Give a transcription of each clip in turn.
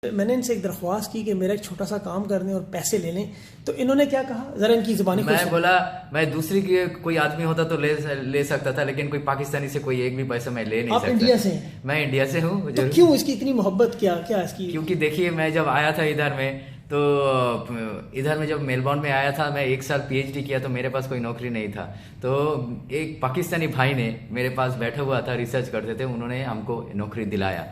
मैंने इनसे एक दरख्वास्त की कि मेरा एक छोटा सा काम कर दें और पैसे ले लें, तो इन्होंने क्या कहा, जरा इनकी जुबानी मैं बोला मैं दूसरी की कोई आदमी होता तो ले सकता था, लेकिन कोई पाकिस्तानी से कोई एक भी पैसा मैं ले नहीं आप सकता। इंडिया से हैं? मैं इंडिया से हूँ। तो क्यों इसकी इतनी मोहब्बत, क्या क्या इसकी? क्योंकि देखिए मैं जब आया था इधर में, तो इधर में जब मेलबोर्न में आया था, मैं एक साल पीएचडी किया, तो मेरे पास कोई नौकरी नहीं था। तो एक पाकिस्तानी भाई ने मेरे पास बैठा हुआ था, रिसर्च करते थे, उन्होंने हमको नौकरी दिलाया।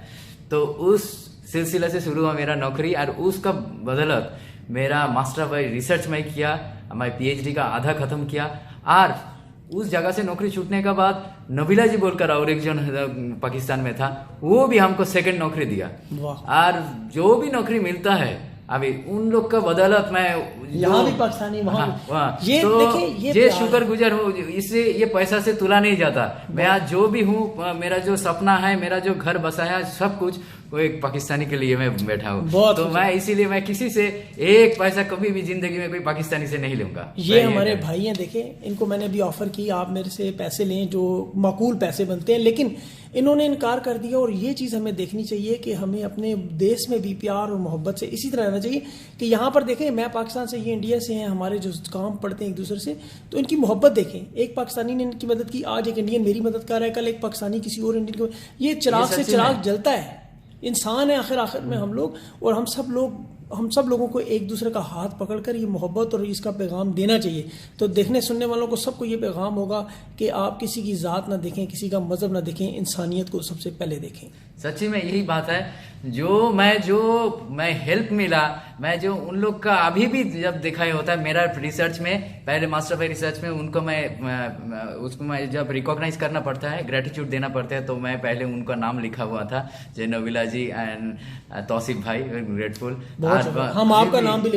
तो उस सिलसिले से शुरू हुआ मेरा नौकरी, और उसका बदौलत मेरा मास्टर भाई रिसर्च में किया, मैं पीएचडी का आधा खत्म किया। और उस जगह से नौकरी छूटने के बाद नबीला जी बोलकर और एक जन पाकिस्तान में था, वो भी हमको सेकंड नौकरी दिया। और जो भी नौकरी मिलता है अभी उन लोग का बदौलत मैं यहाँ भी पाकिस्तानी वहाँ ये तो देखिए ये शुक्र गुजर हूँ, इससे ये पैसा से तुला नहीं जाता। मैं आज जो भी हूँ, मेरा जो सपना है, मेरा जो घर बसाया, सब कुछ वो एक पाकिस्तानी के लिए मैं बैठा हूँ। तो मैं इसीलिए मैं किसी से एक पैसा कभी भी जिंदगी में कोई पाकिस्तानी से नहीं लूंगा। ये हमारे भाई हैं, देखें इनको मैंने भी ऑफर की आप मेरे से पैसे लें जो माकूल पैसे बनते हैं, लेकिन इन्होंने इनकार कर दिया। और ये चीज़ हमें देखनी चाहिए कि हमें अपने देश में भी प्यार और मोहब्बत से इसी तरह रहना चाहिए कि यहाँ पर देखें मैं पाकिस्तान से, ये इंडिया से हैं, हमारे जो काम पढ़ते हैं एक दूसरे से, तो इनकी मोहब्बत देखें। एक पाकिस्तानी ने इनकी मदद की, आज एक इंडियन मेरी मदद कर रहा है, कल एक पाकिस्तानी किसी और इंडियन को, ये चिराग से चिराग जलता है। इंसान है आखिर में हम लोग, और हम सब लोगों को एक दूसरे का हाथ पकड़कर ये मोहब्बत और इसका पैगाम देना चाहिए। तो देखने सुनने वालों को सबको ये पैगाम होगा कि आप किसी की ज़ात ना देखें, किसी का मजहब ना देखें, इंसानियत को सबसे पहले देखें। सच्ची में यही बात है। जो मैं हेल्प मिला, मैं जो उन लोग का अभी भी जब दिखाई होता है मेरा रिसर्च में, पहले मास्टर भाई रिसर्च में उनको मैं जब रिकॉग्नाइज करना पड़ता है, ग्रेटिट्यूड देना पड़ता है, तो मैं पहले उनका नाम लिखा हुआ था, जय नबीला जी एंड तौसीफ भाई, ग्रेटफुल। हम आपका नाम भी